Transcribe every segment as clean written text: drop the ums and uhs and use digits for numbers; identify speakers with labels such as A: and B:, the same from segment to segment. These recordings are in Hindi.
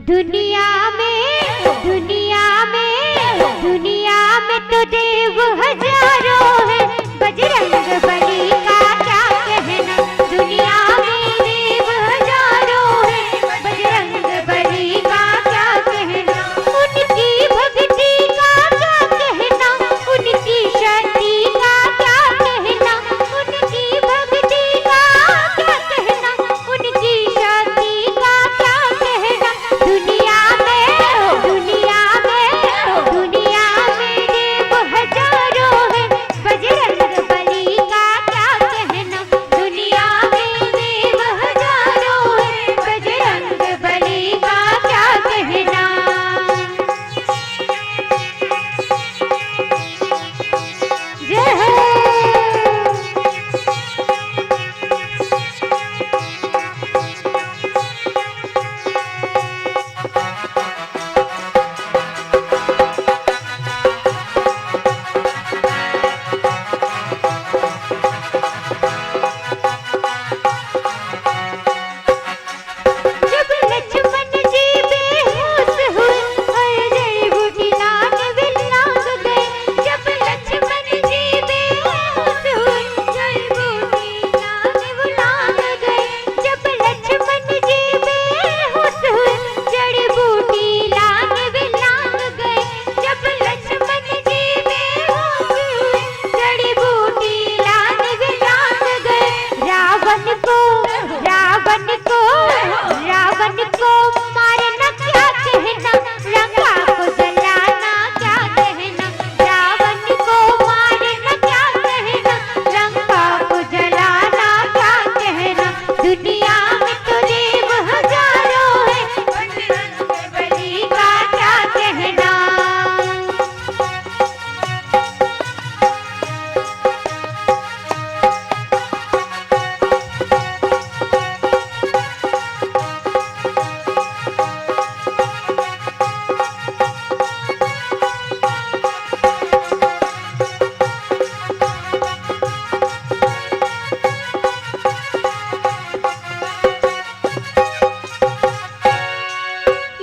A: दुनिया में तो देव हजारों है, बजरंग बली का क्या कहना। दुनिया में देव हजारों है, बजरंग बली का क्या कहना। उनकी भक्ति का क्या कहना, उनकी शक्ति का क्या कहना, उनकी भक्ति का क्या कहना, उनकी शक्ति का क्या कहना। दुनिया में देव हजारों है, बजरंग बली का क्या कहना। दुनिया में देव हजारों है, बजरंग बली का क्या कहना। जय हो। जब लक्ष्मण जी बेहोश हुए और जड़ी बूटी लाग गए। जब लक्ष्मण जी बेहोश हुए, जड़ी बूटी लाग गए। जब लक्ष्मण जी बेहोश हुए, जड़ी बूटी लाग गए। जब लक्ष्मण जी बेहोश हुए, जड़ी बूटी लाग गए। रावण को मारना क्या कहना, लंका को जलाना क्या कहना। रावण को मारना क्या कहना, लंका को जलाना क्या कहना। दुनिया में तो देव हजारों है, बजरंग बली का क्या कहना।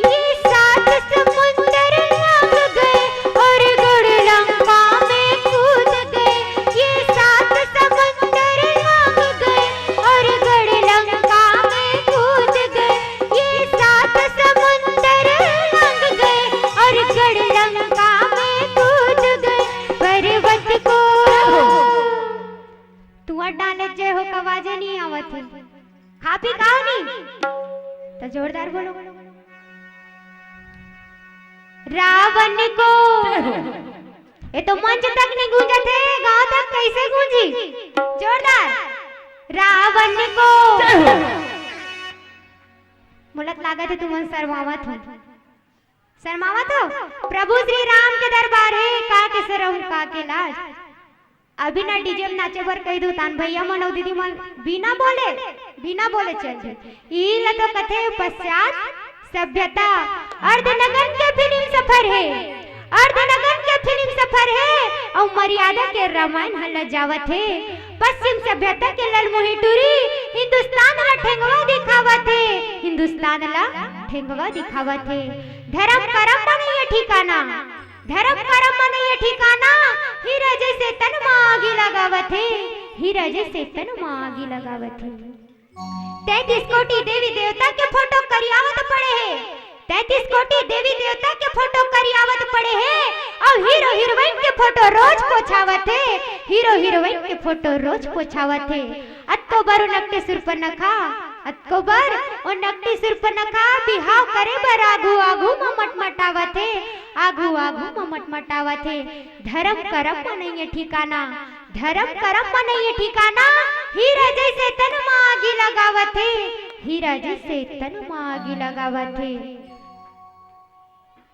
A: ये सात समुंदर लंघ गए और गुड़ लंका में कूद गए। ये सात समुंदर लंघ गए और गुड़ लंका में कूद गए। ये सात समुंदर लंघ गए और गुड़ लंका में कूद गए। पर्वत को तू डाले जय हो कवाजे नहीं आवत है, खा पी खाओ नहीं तो जोरदार बोलो। रावण को ये तो मंच तक नहीं गूंजा थे, गांव तक कैसे गूंजी। जोरदार। रावण को मुलत लागा थे तुम शर्मावत हो। प्रभु श्री राम के दरबार है, का के शरम का के लाज। अभी ना डीजे में नाचे भर कही दू तान भैया मन और दीदी मन बिना बोले चल ई ल तो कथे पश्चात सभ्यता। अर्धनगन के फिल्म सफर है, अर्धनगन के फिल्म सफर है और मर्यादा के रामायण हल जावत है। पश्चिम सभ्यता के ललमोही टूरी हिंदुस्तान ला ठेंगवा दिखावत है, हिंदुस्तान ला ठेंगवा दिखावत है। धर्म कर्म नहीं है ठिकाना, धर्म कर्म नहीं है ठिकाना। हीरा जैसे तन में आगी लगावत है, हीरा जैसे तन में आगी लगावत है। 33 कोटि देवी देवता के फोटो करियावत पड़े हैं, 33 कोटि देवी देवता के फोटो करियावत पड़े हैं और हीरो हीरोइन के फोटो रोज पोछावत है, हीरो हीरोइन के फोटो रोज पोछावत है। अत्को बार नकटे सिर पर नखा, अत्को बार ओ नकटे सिर पर नखा बिहाव करे बर आगू आगू में मटमटावत है, आगू आगू में मटमटावत है। धर्म कर्म में नहीं है ठिकाना, धर्म कर्म में नहीं है ठिकाना। हीरा जैसे तन में आगी लगावत है, हीरा जैसे तन में आगी लगावत है।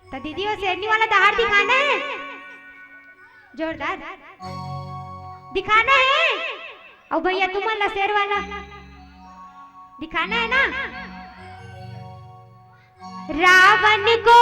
A: तो दीदी वो शेरनी वाला दहाड़ दिखाना है, जोरदार दिखाना है। और भैया तुम्हारा शेर वाला दिखाना है ना। रावण को